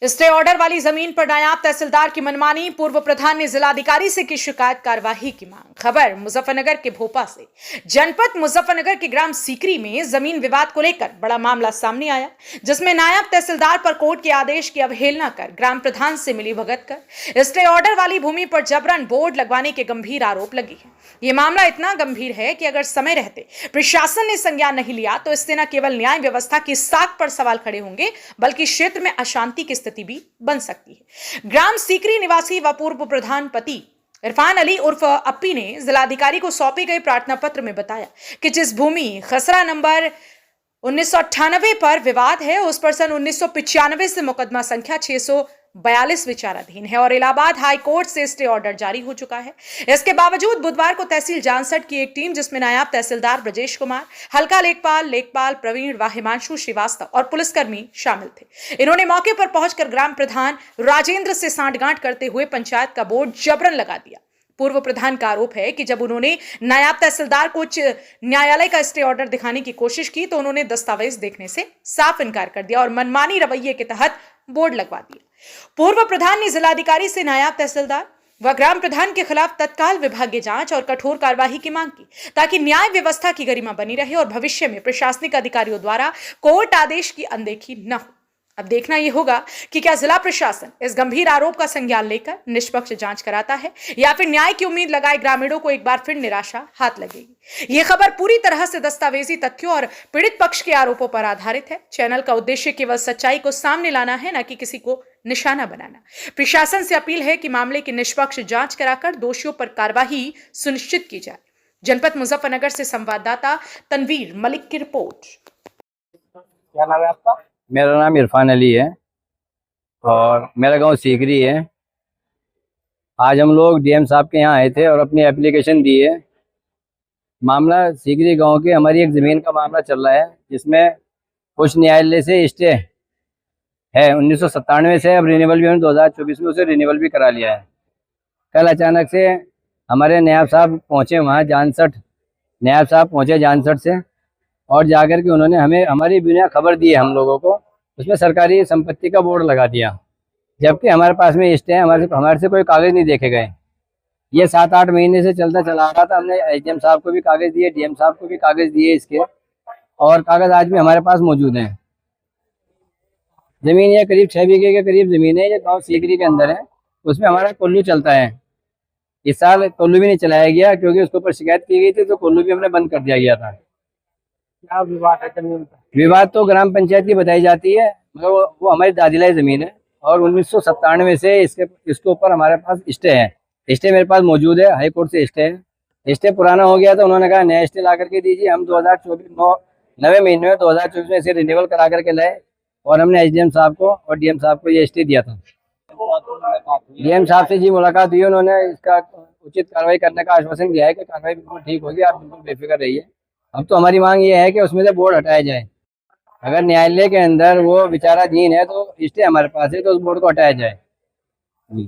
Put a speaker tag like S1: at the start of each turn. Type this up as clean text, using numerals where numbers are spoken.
S1: Stay order वाली जमीन पर नायाब तहसीलदार की मनमानी, पूर्व प्रधान ने जिलाधिकारी से की शिकायत, कार्यवाही की मांग। खबर मुजफ्फरनगर के भोपा से। जनपद मुजफ्फरनगर के ग्राम सीकरी में जमीन विवाद को लेकर बड़ा मामला सामने आया, जिसमें नायब तहसीलदार पर कोर्ट के आदेश की अवहेलना कर ग्राम प्रधान से मिलीभगत कर स्टे ऑर्डर वाली भूमि पर जबरन बोर्ड लगवाने के गंभीर आरोप लगे हैं। यह मामला इतना गंभीर है कि अगर समय रहते प्रशासन ने संज्ञान नहीं लिया तो इससे न केवल न्याय व्यवस्था की साख पर सवाल खड़े होंगे, बल्कि क्षेत्र में अशांति की स्थिति भी बन सकती है। ग्राम सीकरी निवासी व पूर्व प्रधान पति इरफान अली उर्फ अप्पी ने जिलाधिकारी को सौंपे गए प्रार्थना पत्र में बताया कि जिस भूमि खसरा नंबर 1998 पर विवाद है, उस पर सन 1995 से मुकदमा संख्या 642 विचाराधीन है और इलाहाबाद हाई कोर्ट से स्टे ऑर्डर जारी हो चुका है। इसके बावजूद बुधवार को तहसील जानसठ की एक टीम, जिसमें नायब तहसीलदार ब्रजेश कुमार, हल्का लेखपाल प्रवीण व हिमांशु श्रीवास्तव और पुलिसकर्मी शामिल थे। इन्होंने मौके पर पहुंचकर ग्राम प्रधान राजेंद्र से सांठगांठ करते हुए पंचायत का बोर्ड जबरन लगा दिया। पूर्व प्रधान का आरोप है कि जब उन्होंने नायब तहसीलदार को उच्च न्यायालय का स्टे ऑर्डर दिखाने की कोशिश की तो उन्होंने दस्तावेज देखने से साफ इनकार कर दिया और मनमानी रवैये के तहत बोर्ड लगवा दिया। पूर्व प्रधान ने जिलाधिकारी से नायब तहसीलदार व ग्राम प्रधान के खिलाफ तत्काल विभागीय जांच और कठोर कार्यवाही की मांग की, ताकि न्याय व्यवस्था की गरिमा बनी रहे और भविष्य में प्रशासनिक अधिकारियों द्वारा कोर्ट आदेश की अनदेखी न हो। अब देखना यह होगा कि क्या जिला प्रशासन इस गंभीर आरोप का संज्ञान लेकर निष्पक्ष जांच कराता है या फिर न्याय की उम्मीद लगाए ग्रामीणों को एक बार फिर निराशा हाथ लगेगी। यह खबर पूरी तरह से दस्तावेजी तथ्यों और पीड़ित पक्ष के आरोपों पर आधारित है। चैनल का उद्देश्य केवल सच्चाई को सामने लाना है, न कि किसी को निशाना बनाना। प्रशासन से अपील है कि मामले की निष्पक्ष जांच कराकर दोषियों पर कार्रवाई सुनिश्चित की जाए। जनपद मुजफ्फरनगर से संवाददाता तनवीर मलिक की रिपोर्ट।
S2: क्या नाम है आपका?
S3: मेरा नाम इरफान अली है और मेरा गांव सीकरी है। आज हम लोग डीएम साहब के यहाँ आए थे और अपनी एप्लीकेशन दी है। मामला सीकरी गांव के हमारी एक ज़मीन का मामला चल रहा है, जिसमें उच्च न्यायालय से स्टे है 1997 से। अब रिन्यूअल भी हमने 2024 में उसे रिन्यूअल भी करा लिया है। कल अचानक से हमारे नायब साहब पहुँचे वहाँ जानसठ, नायब साहब पहुँचे जानसठ से और जाकर के उन्होंने हमें हमारी बिना खबर दी है हम लोगों को, उसमें सरकारी संपत्ति का बोर्ड लगा दिया, जबकि हमारे पास में स्टे है। हमारे से कोई कागज़ नहीं देखे गए। ये 7-8 महीने से चलता चला रहा था। हमने एसडीएम साहब को भी कागज़ दिए, डीएम साहब को भी कागज़ दिए इसके, और कागज़ आज भी हमारे पास मौजूद हैं। ज़मीन ये करीब 6 बीघे के करीब ज़मीन है, ये गाँव सीकरी के अंदर है। उसमें हमारा कोल्लू चलता है। इस साल कोल्लू भी नहीं चलाया गया क्योंकि उसके ऊपर शिकायत की गई थी, तो कोल्लू भी हमने बंद कर दिया गया था।
S2: क्या विवाद है जमीन का?
S3: विवाद तो ग्राम पंचायत की बताई जाती है, मगर वो हमारी दादिलाई ज़मीन है और 1997 से इसके ऊपर हमारे पास स्टे है। स्टे मेरे पास मौजूद है, हाई कोर्ट से स्टे है। स्टे पुराना हो गया तो उन्होंने कहा नया स्टे ला करके दीजिए। हम 9वें महीने में 2024 में इसे रिन्यूअल करा करके लाए और हमने एसडीएम साहब को और डीएम साहब को ये स्टे दिया था। डीएम साहब से जी मुलाकात हुई, उन्होंने इसका उचित कार्रवाई करने का आश्वासन दिया है कि कार्रवाई बिल्कुल ठीक होगी, आप बिल्कुल बेफिक्र रहिए। अब तो हमारी मांग ये है कि उसमें से बोर्ड हटाया जाए। अगर न्यायालय के अंदर वो विचाराधीन है तो स्टे हमारे पास है, तो उस बोर्ड को हटाया जाए। जी।